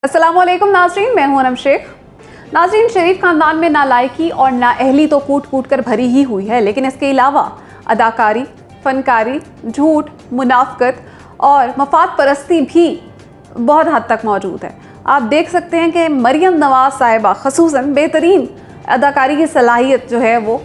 अस्सलाम वालेकुम नाज़रीन, मैं हूं अनम शेख। नाज़रीन, शरीफ ख़ानदान में नालायकी और नाअहली तो कूट कूट कर भरी ही हुई है, लेकिन इसके अलावा अदाकारी, फ़नकारी, झूठ, मुनाफ़कत और मफाद परस्ती भी बहुत हद तक मौजूद है। आप देख सकते हैं कि मरियम नवाज़ साहिबा ख़ुसूसन बेहतरीन अदाकारी की सलाहियत जो है वो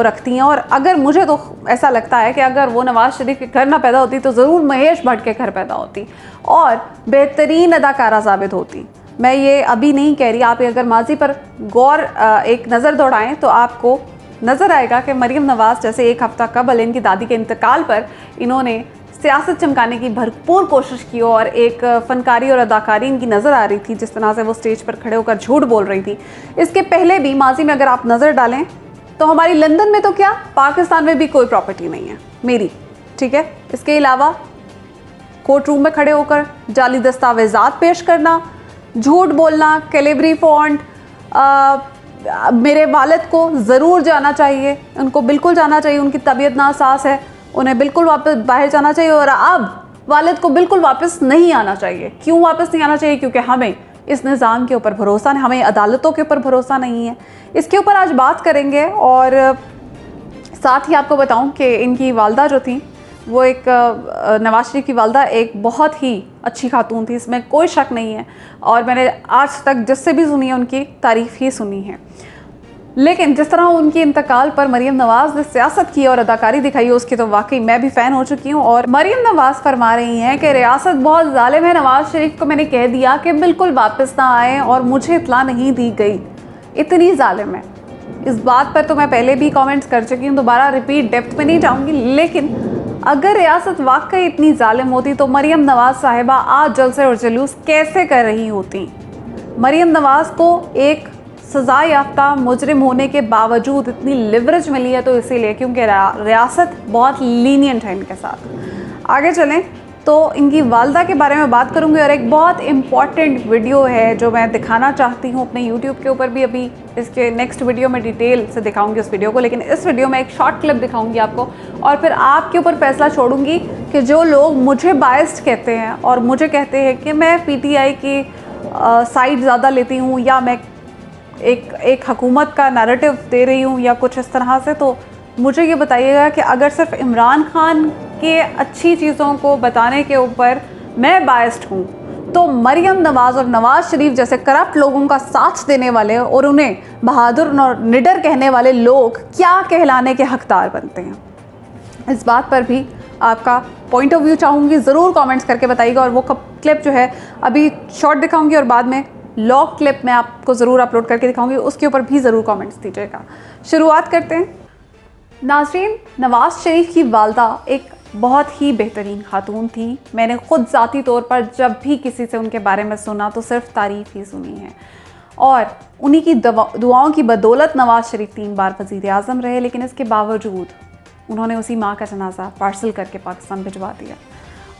रखती हैं, और अगर मुझे तो ऐसा लगता है कि अगर वो नवाज़ शरीफ के घर ना पैदा होती तो ज़रूर महेश भट्ट के घर पैदा होती और बेहतरीन अदाकारा साबित होती। मैं ये अभी नहीं कह रही, आप अगर माजी पर गौर एक नज़र दौड़ाएं तो आपको नज़र आएगा कि मरियम नवाज़ जैसे एक हफ़्ता कबल इनकी दादी के इंतकाल पर इन्होंने सियासत चमकाने की भरपूर कोशिश की और एक फ़नकारी और अदाकारी इनकी नज़र आ रही थी, जिस तरह से वो स्टेज पर खड़े होकर झूठ बोल रही थी। इसके पहले भी माजी में अगर आप नज़र डालें तो हमारी लंदन में तो क्या, पाकिस्तान में भी कोई प्रॉपर्टी नहीं है मेरी, ठीक है। इसके अलावा कोर्ट रूम में खड़े होकर जाली दस्तावेज़ात पेश करना, झूठ बोलना, कैलिब्री फॉन्ट, मेरे वालिद को ज़रूर जाना चाहिए, उनको बिल्कुल जाना चाहिए, उनकी तबीयत नासाज है, उन्हें बिल्कुल वापस बाहर जाना चाहिए, और अब वालिद को बिल्कुल वापस नहीं आना चाहिए। क्यों वापस नहीं आना चाहिए? क्योंकि हमें इस निज़ाम के ऊपर भरोसा नहीं, हमें अदालतों के ऊपर भरोसा नहीं है। इसके ऊपर आज बात करेंगे, और साथ ही आपको बताऊं कि इनकी वालदा जो थी वो एक नवाज शरीफ की वालदा एक बहुत ही अच्छी खातून थी, इसमें कोई शक नहीं है, और मैंने आज तक जिससे भी सुनी है उनकी तारीफ़ ही सुनी है। लेकिन जिस तरह उनके इंतकाल पर मरियम नवाज़ ने सियासत की और अदाकारी दिखाई है, उसकी तो वाकई मैं भी फ़ैन हो चुकी हूँ। और मरियम नवाज़ फरमा रही हैं कि रियासत बहुत ज़ालिम है, नवाज़ शरीफ को मैंने कह दिया कि बिल्कुल वापस ना आए और मुझे इत्तला नहीं दी गई, इतनी ज़ालिम है। इस बात पर तो मैं पहले भी कमेंट्स कर चुकी हूँ, दोबारा रिपीट डेप्थ में नहीं जाऊँगी। लेकिन अगर रियासत वाकई इतनी ज़ालिम होती तो मरियम नवाज़ साहिबा आज जलसे और जुलूस कैसे कर रही होती? मरियम नवाज़ को एक सज़ा याफ्ता मुजरिम होने के बावजूद इतनी लिवरेज मिली है, तो इसीलिए क्योंकि रियासत बहुत लीनियंट है इनके साथ। आगे चलें तो इनकी वालदा के बारे में बात करूंगी, और एक बहुत इम्पॉर्टेंट वीडियो है जो मैं दिखाना चाहती हूँ अपने यूट्यूब के ऊपर भी, अभी इसके नेक्स्ट वीडियो में डिटेल से दिखाऊंगी उस वीडियो को, लेकिन इस वीडियो में एक शॉर्ट क्लिप दिखाऊंगी आपको, और फिर आपके ऊपर फैसला छोड़ूंगी कि जो लोग मुझे बायस्ड कहते हैं और मुझे कहते हैं कि मैं PTI की साइड ज़्यादा लेती हूँ, या मैं एक हुकूमत का नैरेटिव दे रही हूँ या कुछ इस तरह से, तो मुझे ये बताइएगा कि अगर सिर्फ इमरान खान के अच्छी चीज़ों को बताने के ऊपर मैं बायस्ड हूँ, तो मरियम नवाज़ और नवाज़ शरीफ जैसे करप्ट लोगों का साथ देने वाले और उन्हें बहादुर और निडर कहने वाले लोग क्या कहलाने के हकदार बनते हैं? इस बात पर भी आपका पॉइंट ऑफ व्यू चाहूँगी, ज़रूर कमेंट्स करके बताइएगा। और वो क्लिप जो है अभी शॉर्ट दिखाऊँगी और बाद में लॉन्ग क्लिप मैं आपको ज़रूर अपलोड करके दिखाऊंगी, उसके ऊपर भी ज़रूर कमेंट्स दीजिएगा। शुरुआत करते हैं। नाज़रीन, नवाज़ शरीफ की वालदा एक बहुत ही बेहतरीन खातून थी। मैंने ख़ुद ज़ाती तौर पर जब भी किसी से उनके बारे में सुना तो सिर्फ तारीफ़ ही सुनी है, और उन्हीं की दुआओं की बदौलत नवाज़ शरीफ 3 बार वज़ीर आज़म रहे, लेकिन इसके बावजूद उन्होंने उसी माँ का जनाजा पार्सल करके पाकिस्तान भिजवा दिया।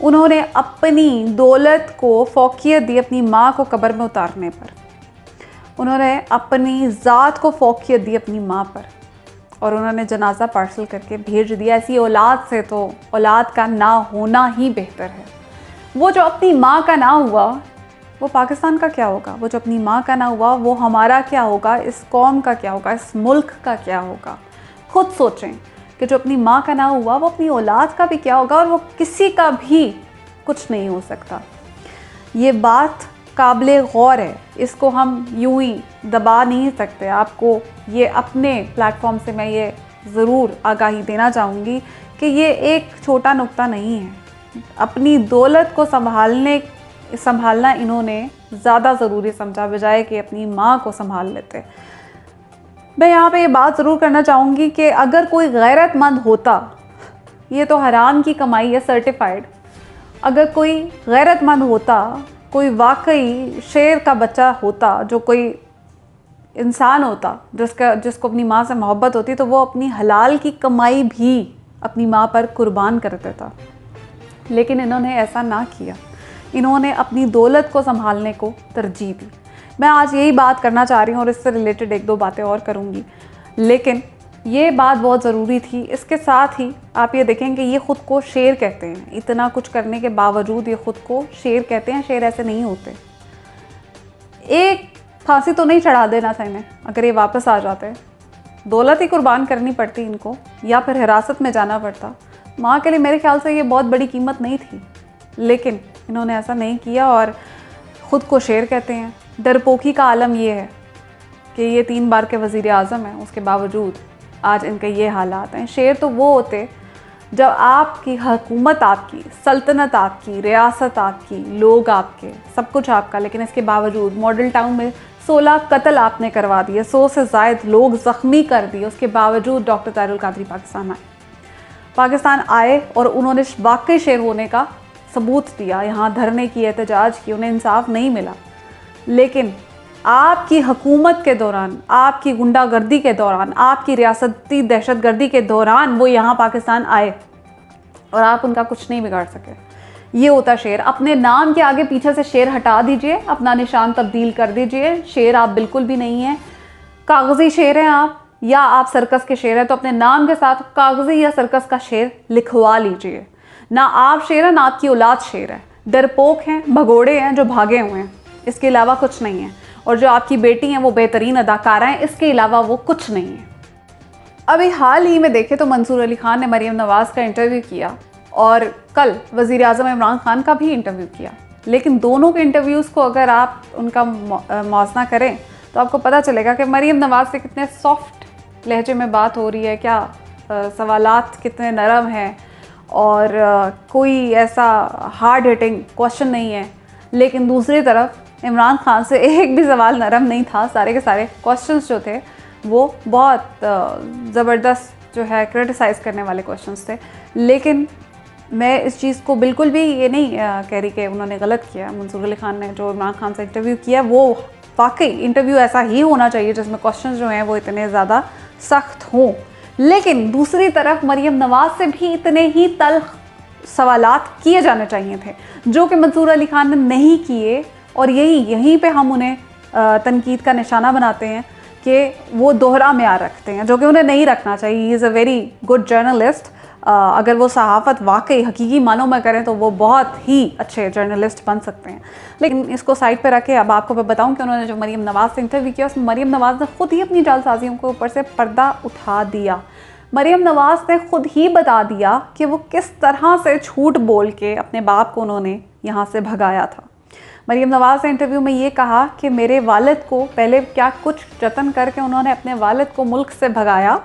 उन्होंने अपनी दौलत को फ़ौक़ियत दी अपनी माँ को कब्र में उतारने पर, उन्होंने अपनी ज़ात को फ़ौक़ियत दी अपनी माँ पर, और उन्होंने जनाजा पार्सल करके भेज दिया। ऐसी औलाद से तो औलाद का ना होना ही बेहतर है। वो जो अपनी माँ का ना हुआ वो पाकिस्तान का क्या होगा? वो जो अपनी माँ का ना हुआ वो हमारा क्या होगा? इस कौम का क्या होगा? इस मुल्क का क्या होगा? खुद सोचें कि जो अपनी माँ का ना हुआ वो अपनी औलाद का भी क्या होगा, और वो किसी का भी कुछ नहीं हो सकता। ये बात काबिले गौर है, इसको हम यूं ही दबा नहीं सकते। आपको ये अपने प्लेटफॉर्म से मैं ये ज़रूर आगाही देना चाहूँगी कि ये एक छोटा नुक्ता नहीं है। अपनी दौलत को संभालना इन्होंने ज़्यादा ज़रूरी समझा, बजाय कि अपनी माँ को संभाल लेते। मैं यहाँ पे ये बात ज़रूर करना चाहूँगी कि अगर कोई गैरतमंद होता, ये तो हराम की कमाई है सर्टिफाइड, अगर कोई गैरतमंद होता, कोई वाकई शेर का बच्चा होता, जो कोई इंसान होता जिसको अपनी माँ से मोहब्बत होती, तो वो अपनी हलाल की कमाई भी अपनी माँ पर कुर्बान कर देता। लेकिन इन्होंने ऐसा ना किया, इन्होंने अपनी दौलत को संभालने को तरजीह दी। मैं आज यही बात करना चाह रही हूँ, और इससे रिलेटेड 1-2 बातें और करूँगी, लेकिन ये बात बहुत ज़रूरी थी। इसके साथ ही आप ये देखें कि ये ख़ुद को शेर कहते हैं, इतना कुछ करने के बावजूद ये ख़ुद को शेर कहते हैं। शेर ऐसे नहीं होते, एक फांसी तो नहीं चढ़ा देना था इन्हें अगर ये वापस आ जाते। दौलत ही कुर्बान करनी पड़ती इनको या फिर हिरासत में जाना पड़ता। माँ के लिए मेरे ख्याल से ये बहुत बड़ी कीमत नहीं थी, लेकिन इन्होंने ऐसा नहीं किया और ख़ुद को शेर कहते हैं। डरपोकी का आलम ये है कि ये 3 बार के वज़ीर आज़म हैं, उसके बावजूद आज इनके ये हालात हैं। शेर तो वो होते जब आपकी हुकूमत, आपकी सल्तनत, आपकी रियासत, आपकी लोग आपके, सब कुछ आपका, लेकिन इसके बावजूद मॉडल टाउन में 16 कत्ल आपने करवा दिए, 100 से ज़ायद लोग ज़ख्मी कर दिए। उसके बावजूद डॉक्टर ताहिरुल कादरी पाकिस्तान आए और उन्होंने वाकई शेर होने का सबूत दिया, यहाँ धरने की, एहतजाज की, उन्हें इंसाफ नहीं मिला। लेकिन आपकी हुकूमत के दौरान, आपकी गुंडागर्दी के दौरान, आपकी रियासती दहशतगर्दी के दौरान वो यहाँ पाकिस्तान आए और आप उनका कुछ नहीं बिगाड़ सके। ये होता शेर। अपने नाम के आगे पीछे से शेर हटा दीजिए, अपना निशान तब्दील कर दीजिए। शेर आप बिल्कुल भी नहीं हैं, कागज़ी शेर हैं आप, या आप सर्कस के शेर हैं, तो अपने नाम के साथ कागज़ी या सर्कस का शेर लिखवा लीजिए। ना आप शेर हैं, ना आपकी औलाद शेर है। डरपोक हैं, भगोड़े हैं जो भागे हुए हैं, इसके अलावा कुछ नहीं है। और जो आपकी बेटी हैं वो बेहतरीन अदाकारा हैं, इसके अलावा वो कुछ नहीं है। अभी हाल ही में देखें तो मंसूर अली खान ने मरीम नवाज़ का इंटरव्यू किया और कल वज़ीर आज़म इमरान खान का भी इंटरव्यू किया। लेकिन दोनों के इंटरव्यूज़ को अगर आप उनका मौज़ना करें तो आपको पता चलेगा कि मरीम नवाज़ से कितने सॉफ्ट लहजे में बात हो रही है, क्या सवालात कितने नरम हैं और कोई ऐसा हार्ड हिटिंग क्वेश्चन नहीं है। लेकिन दूसरी तरफ इमरान खान से एक भी सवाल नरम नहीं था। सारे के सारे क्वेश्चंस जो थे वो बहुत ज़बरदस्त जो है क्रिटिसाइज़ करने वाले क्वेश्चंस थे। लेकिन मैं इस चीज़ को बिल्कुल भी ये नहीं कह रही कि उन्होंने गलत किया। मंसूर अली खान ने जो इमरान खान से इंटरव्यू किया वो वाकई इंटरव्यू ऐसा ही होना चाहिए जिसमें क्वेश्चंस जो हैं वो इतने ज़्यादा सख्त हों। लेकिन दूसरी तरफ मरीम नवाज़ से भी इतने ही तल्ख सवालात किए जाने चाहिए थे जो कि मंसूर अली खान ने नहीं किए। और यहीं पे हम उन्हें तनकीद का निशाना बनाते हैं कि वो दोहरा म्यार रखते हैं, जो कि उन्हें नहीं रखना चाहिए। He is a very good journalist. अगर वो सहाफ़त वाकई हकीकी मानों में करें तो वो बहुत ही अच्छे जर्नलिस्ट बन सकते हैं। लेकिन इसको साइड पे रखे अब आपको मैं बताऊं कि उन्होंने जो मरीम नवाज़ से इंटरव्यू किया उसमें मरीम नवाज़ ने ख़ुद ही अपनी जालसाजियों के ऊपर से पर्दा उठा दिया। मरीम नवाज़ ने ख़ुद ही बता दिया कि वो किस तरह से झूठ बोल के अपने बाप को उन्होंने यहाँ से भगाया था। मरीम नवाज़ ने इंटरव्यू में ये कहा कि मेरे वालिद को पहले क्या कुछ जतन करके उन्होंने अपने वालिद को मुल्क से भगाया।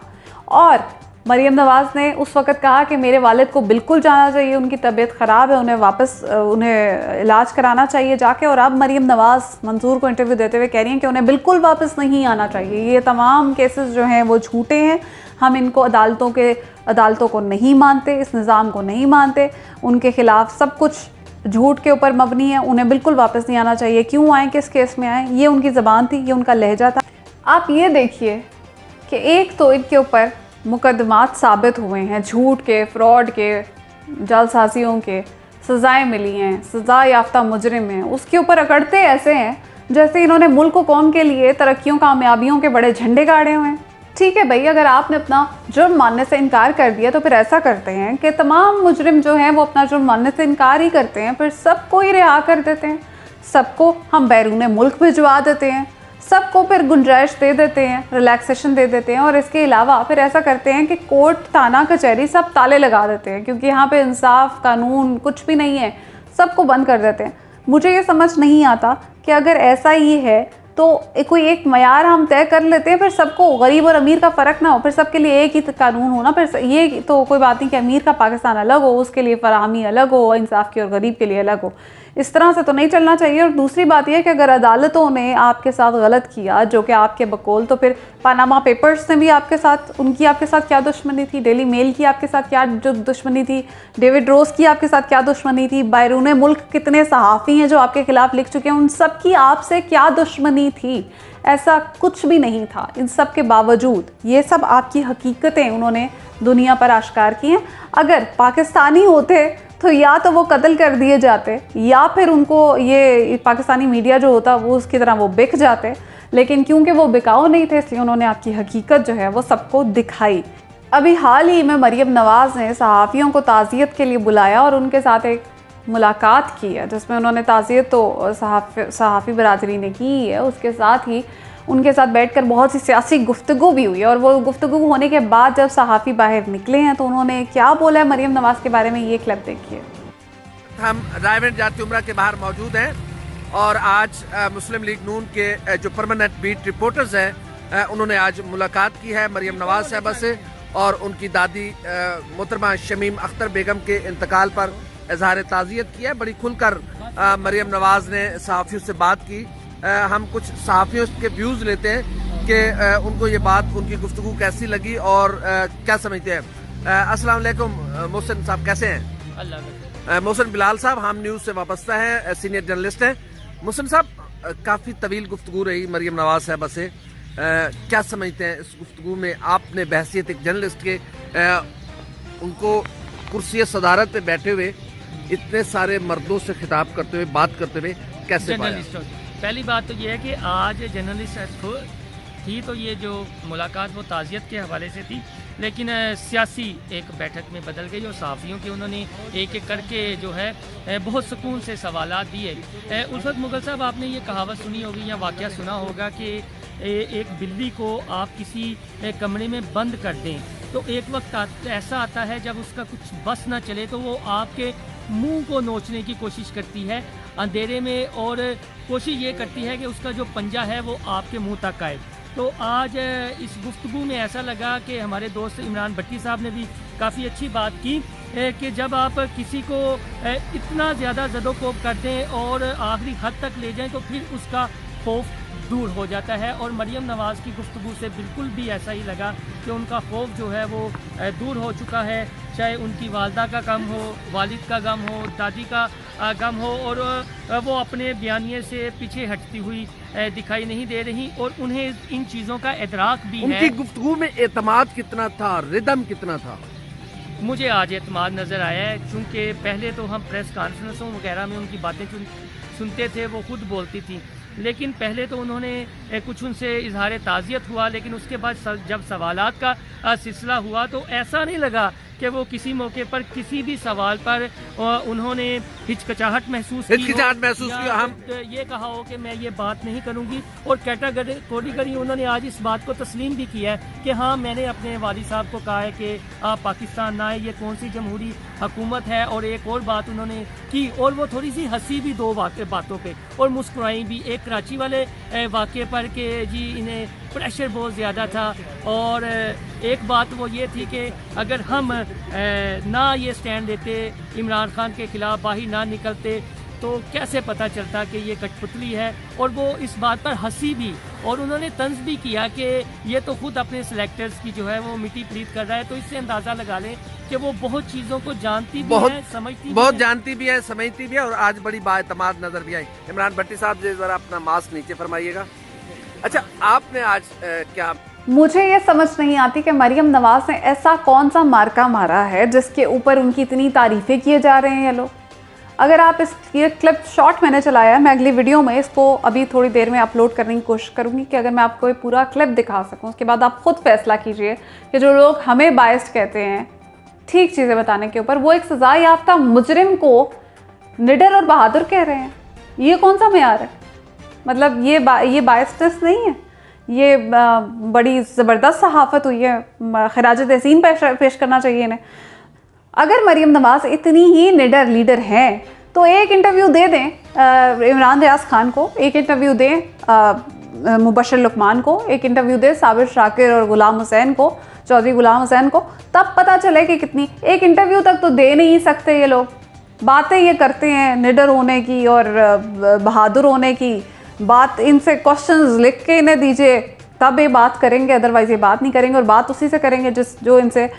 और मरीम नवाज़ ने उस वक़्त कहा कि मेरे वालिद को बिल्कुल जाना चाहिए, उनकी तबीयत ख़राब है, उन्हें इलाज कराना चाहिए जाके। और अब मरीम नवाज़ मंसूर को इंटरव्यू देते हुए कह रही हैं कि उन्हें बिल्कुल वापस नहीं आना चाहिए। ये तमाम केसेस जो हैं वो झूठे हैं, हम इनको अदालतों को नहीं मानते, इस निज़ाम को नहीं मानते, उनके ख़िलाफ़ सब कुछ झूठ के ऊपर मबनी है, उन्हें बिल्कुल वापस नहीं आना चाहिए। क्यों आए, किस केस में आए, ये उनकी ज़बान थी, ये उनका लहजा था। आप ये देखिए कि एक तो इनके ऊपर मुकदमात साबित हुए हैं, झूठ के, फ्रॉड के, जालसाजियों के, सज़ाएँ मिली हैं, सज़ा याफ्ता मुजरिम हैं, उसके ऊपर अकड़ते ऐसे हैं जैसे इन्होंने मुल्क व कौम के लिए तरक्कियों, कामयाबियों के बड़े झंडे गाड़े हुए हैं। ठीक है भाई, अगर आपने अपना जुर्म मानने से इनकार कर दिया तो फिर ऐसा करते हैं कि तमाम मुजरिम जो हैं वो अपना जुर्म मानने से इनकार ही करते हैं, फिर सबको ही रिहा कर देते हैं, सबको हम बैरून मुल्क भिजवा देते हैं, सबको फिर गुंजाइश दे देते हैं, रिलैक्सेशन दे देते हैं। और इसके अलावा फिर ऐसा करते हैं कि कोर्ट, थाना, कचहरी सब ताले लगा देते हैं, क्योंकि यहाँ पे इंसाफ, कानून कुछ भी नहीं है, सबको बंद कर देते हैं। मुझे ये समझ नहीं आता कि अगर ऐसा ही है तो कोई एक मयार हम तय कर लेते हैं, फिर सबको, गरीब और अमीर का फ़र्क ना हो, फिर सबके लिए एक ही कानून होना। फिर ये तो कोई बात नहीं कि अमीर का पाकिस्तान अलग हो, उसके लिए फराहमी अलग हो, इंसाफ की, और गरीब के लिए अलग हो। इस तरह से तो नहीं चलना चाहिए। और दूसरी बात यह कि अगर अदालतों ने आपके साथ गलत किया, जो कि आपके बकौल, तो फिर पानामा पेपर्स ने भी आपके साथ, उनकी आपके साथ क्या दुश्मनी थी, डेली मेल की आपके साथ क्या दुश्मनी थी, डेविड रोज की आपके साथ क्या दुश्मनी थी, बैरून मुल्क कितने सहाफ़ी हैं जो आपके खिलाफ लिख चुके हैं, उन सब की आपसे क्या दुश्मनी थी? ऐसा कुछ भी नहीं था। इन सब के बावजूद ये सब आपकी हकीकतें उन्होंने दुनिया पर आश्कार की हैं। अगर पाकिस्तानी होते तो या तो वो कत्ल कर दिए जाते, या फिर उनको ये पाकिस्तानी मीडिया जो होता वो उसकी तरह वो बिक जाते। लेकिन क्योंकि वो बिकाऊ नहीं थे, इसलिए उन्होंने आपकी हकीकत जो है वो सबको दिखाई। अभी हाल ही में मरीम नवाज़ ने सहाफ़ियों को ताज़ियत के लिए बुलाया और उनके साथ एक मुलाकात की है जिसमें उन्होंने ताज़ियत तो सहाफ़ी बरादरी ने की है, उसके साथ ही उनके साथ बैठकर बहुत सी सियासी गुफ्तगू भी हुई है। और वो गुफ्तगू होने के बाद जब सहाफ़ी बाहर निकले हैं तो उन्होंने क्या बोला है मरीम नवाज़ के बारे में, ये क्लिप देखिए। हम रायवेंड जाती उम्रा के बाहर मौजूद हैं और आज मुस्लिम लीग नून के जो परमानेंट बीट रिपोर्टर्स हैं उन्होंने आज मुलाकात की है मरीम नवाज साहबा से और उनकी दादी मोहतरमा शमीम अख्तर बेगम के इंतकाल पर इजहार ताज़ियत किया है। बड़ी खुलकर मरीम नवाज ने सहाफ़ियों से बात की। हम कुछ सहाफ़ियों के व्यूज़ लेते हैं कि उनको ये बात, उनकी गुफ्तगू कैसी लगी और क्या समझते हैं। अस्सलाम वालेकुम मोहसिन साहब, कैसे हैं? अल्लाह। मोहसिन बिलाल साहब हम न्यूज़ से वाबस्ता हैं, सीनियर जर्नलिस्ट हैं। मोहसिन साहब, काफ़ी तवील गुफ्तगू रही मरीम नवाज साहबा से, क्या समझते हैं इस गुफ्तगू में? आपने बहसियत एक जर्नलिस्ट के उनको कुर्सी सदारत पे बैठे हुए इतने सारे मर्दों से खिताब करते हुए, बात करते हुए कैसे पाया? पहली बात तो ये है कि आज जर्नलिस्ट थी तो ये जो मुलाकात वो ताज़ियत के हवाले से थी, लेकिन सियासी एक बैठक में बदल गई और सहाफ़ियों के उन्होंने एक एक करके जो है बहुत सुकून से सवालात दिए। उल्फत मुगल साहब, आपने ये कहावत सुनी होगी या वाक़या सुना होगा कि एक बिल्ली को आप किसी कमरे में बंद कर दें तो एक वक्त ऐसा आता है जब उसका कुछ बस ना चले तो वो आपके मुंह को नोचने की कोशिश करती है अंधेरे में, और कोशिश ये करती है कि उसका जो पंजा है वो आपके मुंह तक आए। तो आज इस गुफ्तगू में ऐसा लगा कि हमारे दोस्त इमरान भट्टी साहब ने भी काफ़ी अच्छी बात की कि जब आप किसी को इतना ज़्यादा ज़दोकोब कर दें और आखिरी हद तक ले जाएं तो फिर उसका खौफ दूर हो जाता है। और मरीम नवाज़ की गुफ्तगू से बिल्कुल भी ऐसा ही लगा कि उनका खौफ जो है वो दूर हो चुका है, चाहे उनकी वालदा का गम हो, वालिद का गम हो, दादी का गम हो, और वो अपने बयानिए से पीछे हटती हुई दिखाई नहीं दे रही और उन्हें इन चीज़ों का इदराक भी है। उनकी गुफ्तगू में एतमाद कितना था, रिदम कितना था? मुझे आज एतमाद नज़र आया है, चूँकि पहले तो हम प्रेस कॉन्फ्रेंसों वगैरह में उनकी बातें सुनते थे, वो खुद बोलती थी, लेकिन पहले तो उन्होंने कुछ उनसे इजहार ताज़ियत हुआ, लेकिन उसके बाद जब सवालात का सिलसिला हुआ तो ऐसा नहीं लगा कि वो किसी मौके पर किसी भी सवाल पर उन्होंने हिचकिचाहट महसूस की। हम ये कहा हो कि मैं ये बात नहीं करूंगी, और कैटेगोरिकली उन्होंने आज इस बात को तस्लीम भी किया है कि हाँ, मैंने अपने वालिद साहब को कहा है कि आप पाकिस्तान ना आए, ये कौन सी जमहूरी हुकूमत है। और एक और बात उन्होंने की और वो थोड़ी सी हंसी भी दो बातों पे और मुस्कुराई भी, एक कराची वाले वाक़े पर कि जी इन्हें प्रेशर बहुत ज़्यादा था, और एक बात वो ये थी कि अगर हम ना ये स्टैंड देते, इमरान खान के ख़िलाफ़ बाहर ना निकलते तो कैसे पता चलता कि ये कठपुतली है। और वो इस बात पर हंसी भी और उन्होंने तंज भी किया कि ये तो खुद अपने सिलेक्टर्स की जो है वो मिट्टी प्लीत कर रहा है। तो इससे अंदाज़ा लगा लें कि वो बहुत चीज़ों को जानती भी है, समझती बहुत जानती भी है, समझती भी है, और आज बड़ी बाएतमाद नज़र भी आई। इमरान भट्टी साहब ज़रा अपना मास्क नीचे फरमाइएगा। अच्छा, आपने आज क्या, मुझे ये समझ नहीं आती कि मरीम नवाज ने ऐसा कौन सा मार्का मारा है जिसके ऊपर उनकी इतनी तारीफ़ें किए जा रहे हैं ये लोग। अगर आप ये क्लिप शॉर्ट मैंने चलाया है, मैं अगली वीडियो में इसको अभी थोड़ी देर में अपलोड करने की कोशिश करूँगी कि अगर मैं आपको ये पूरा क्लिप दिखा सकूँ, उसके बाद आप खुद फैसला कीजिए कि जो लोग हमें बायस्ड कहते हैं ठीक चीज़ें बताने के ऊपर, वो एक सज़ा याफ्ता मुजरिम को निडर और बहादुर कह रहे हैं। ये कौन सा मेयार है? मतलब ये बायस्डनेस नहीं है, ये बड़ी ज़बरदस्त सहाफ़त हुई है, खराज तहसीन पेश करना चाहिए इन्हें। अगर मरीम नवाज़ इतनी ही निडर लीडर हैं तो एक इंटरव्यू दे दें इमरान रियाज खान को, एक इंटरव्यू दें मुबशर लुकमान को, एक इंटरव्यू दें साबिर शाकिर और गुलाम हुसैन को, चौधरी गुलाम हुसैन को, तब पता चले कि कितनी। एक इंटरव्यू तक तो दे नहीं सकते ये लोग, बातें ये करते हैं निडर होने की और बहादुर होने की। बात इनसे क्वेश्चंस लिख के इन्हें दीजिए तब ये बात करेंगे, अदरवाइज़ ये बात नहीं करेंगे, और बात उसी से करेंगे जो इनसे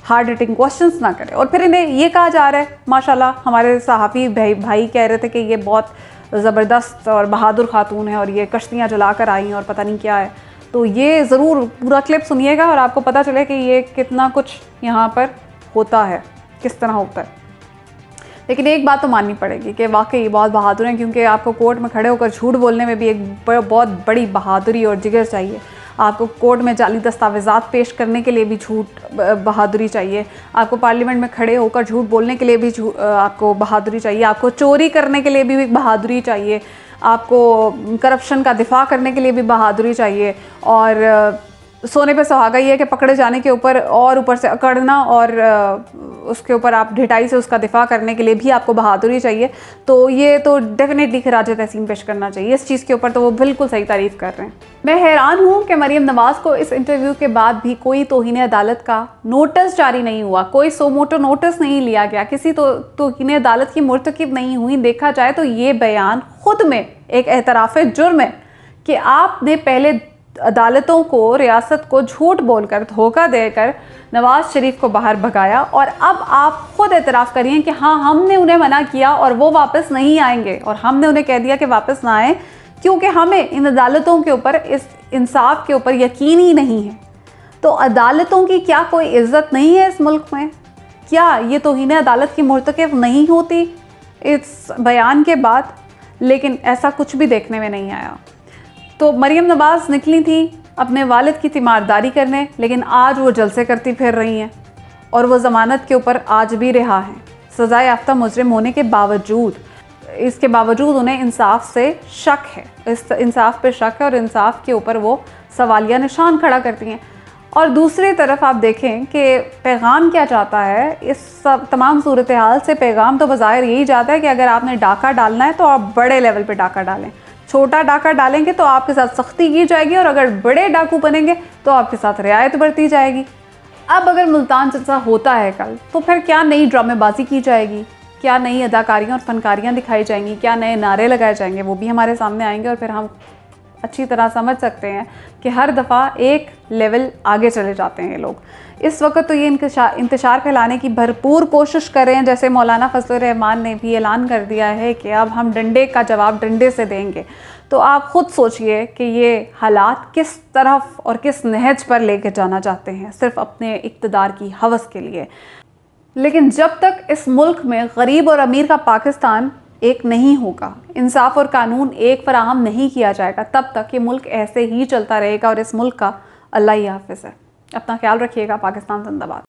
हार्ड हिटिंग क्वेश्चंस ना करे। और फिर इन्हें ये कहा जा रहा है, माशाल्लाह हमारे सहाफ़ी भाई कह रहे थे कि ये बहुत ज़बरदस्त और बहादुर खातून है और ये कश्तियाँ जला कर आई हैं और पता नहीं क्या है। तो ये ज़रूर पूरा क्लिप सुनिएगा और आपको पता चले कि ये कितना कुछ यहाँ पर होता है, किस तरह होता है। लेकिन एक बात तो माननी पड़ेगी कि वाकई बहुत बहादुर हैं, क्योंकि आपको कोर्ट में खड़े होकर झूठ बोलने में भी एक बहुत बड़ी बहादुरी और जिगर चाहिए। आपको कोर्ट में जाली दस्तावेज़ात पेश करने के लिए भी झूठ बहादुरी चाहिए, आपको पार्लियामेंट में खड़े होकर झूठ बोलने के लिए भी आपको बहादुरी चाहिए, आपको चोरी करने के लिए भी बहादुरी चाहिए, आपको करप्शन का दिफा करने के लिए भी बहादुरी चाहिए, और सोने पे सुहागा ये है कि पकड़े जाने के ऊपर और ऊपर से अकड़ना और उसके ऊपर आप ढिठाई से उसका दिफा करने के लिए भी आपको बहादुरी चाहिए। तो ये तो डेफिनेटली खिराज तहसीन पेश करना चाहिए इस चीज़ के ऊपर, तो वो बिल्कुल सही तारीफ़ कर रहे हैं। मैं हैरान हूँ कि मरीम नवाज़ को इस इंटरव्यू के बाद भी कोई तौहीन अदालत का नोटिस जारी नहीं हुआ, कोई सो मोटो नोटिस नहीं लिया गया, किसी तौहीन अदालत की मुर्तकिब नहीं हुई। देखा जाए तो ये बयान ख़ुद में एक एतराफ़ जुर्म है कि आपने पहले अदालतों को, रियासत को झूठ बोलकर, धोखा देकर नवाज़ शरीफ को बाहर भगाया, और अब आप खुद एतराफ़ करिए कि हाँ, हमने उन्हें मना किया और वो वापस नहीं आएंगे, और हमने उन्हें कह दिया कि वापस ना आए क्योंकि हमें इन अदालतों के ऊपर, इस इंसाफ के ऊपर यकीन ही नहीं है। तो अदालतों की क्या कोई इज़्ज़त नहीं है इस मुल्क में? क्या ये तौहीन अदालत की मुर्तकिब नहीं होती इस बयान के बाद? लेकिन ऐसा कुछ भी देखने में नहीं आया। तो मरीम नवाज़ निकली थी अपने वालिद की तीमारदारी करने, लेकिन आज वो जलसे करती फिर रही हैं, और वो ज़मानत के ऊपर आज भी रिहा हैं, सज़ा याफ्ता मुजरिम होने के बावजूद। इसके बावजूद उन्हें इंसाफ से शक है, इस इंसाफ पे शक है, और इंसाफ के ऊपर वो सवालिया निशान खड़ा करती हैं। और दूसरी तरफ आप देखें कि पैगाम क्या चाहता है इस सब तमाम सूरत हाल से। पैगाम तो बज़ाहिर यही चाहता है कि अगर आपने डाका डालना है तो आप बड़े लेवल पे डाका डालें, छोटा डाका डालेंगे तो आपके साथ सख्ती की जाएगी, और अगर बड़े डाकू बनेंगे तो आपके साथ रियायत बरती जाएगी। अब अगर मुल्तान जलसा होता है कल, तो फिर क्या नई ड्रामेबाजी की जाएगी, क्या नई अदाकारियाँ और फनकारियाँ दिखाई जाएंगी, क्या नए नारे लगाए जाएंगे, वो भी हमारे सामने आएंगे, और फिर हम अच्छी तरह समझ सकते हैं कि हर दफ़ा एक लेवल आगे चले जाते हैं ये लोग। इस वक्त तो ये इंतशार फैलाने की भरपूर कोशिश कर रहे हैं, जैसे मौलाना फजल रहमान ने भी ऐलान कर दिया है कि अब हम डंडे का जवाब डंडे से देंगे। तो आप ख़ुद सोचिए कि ये हालात किस तरफ और किस नहज पर लेके जाना चाहते हैं, सिर्फ अपने इक़्तिदार की हवस के लिए। लेकिन जब तक इस मुल्क में गरीब और अमीर का पाकिस्तान एक नहीं होगा, इंसाफ और कानून एक फराहम नहीं किया जाएगा, तब तक ये मुल्क ऐसे ही चलता रहेगा, और इस मुल्क का अल्लाह ही हाफ़िज़ है। अपना ख्याल रखिएगा। पाकिस्तान जिंदाबाद।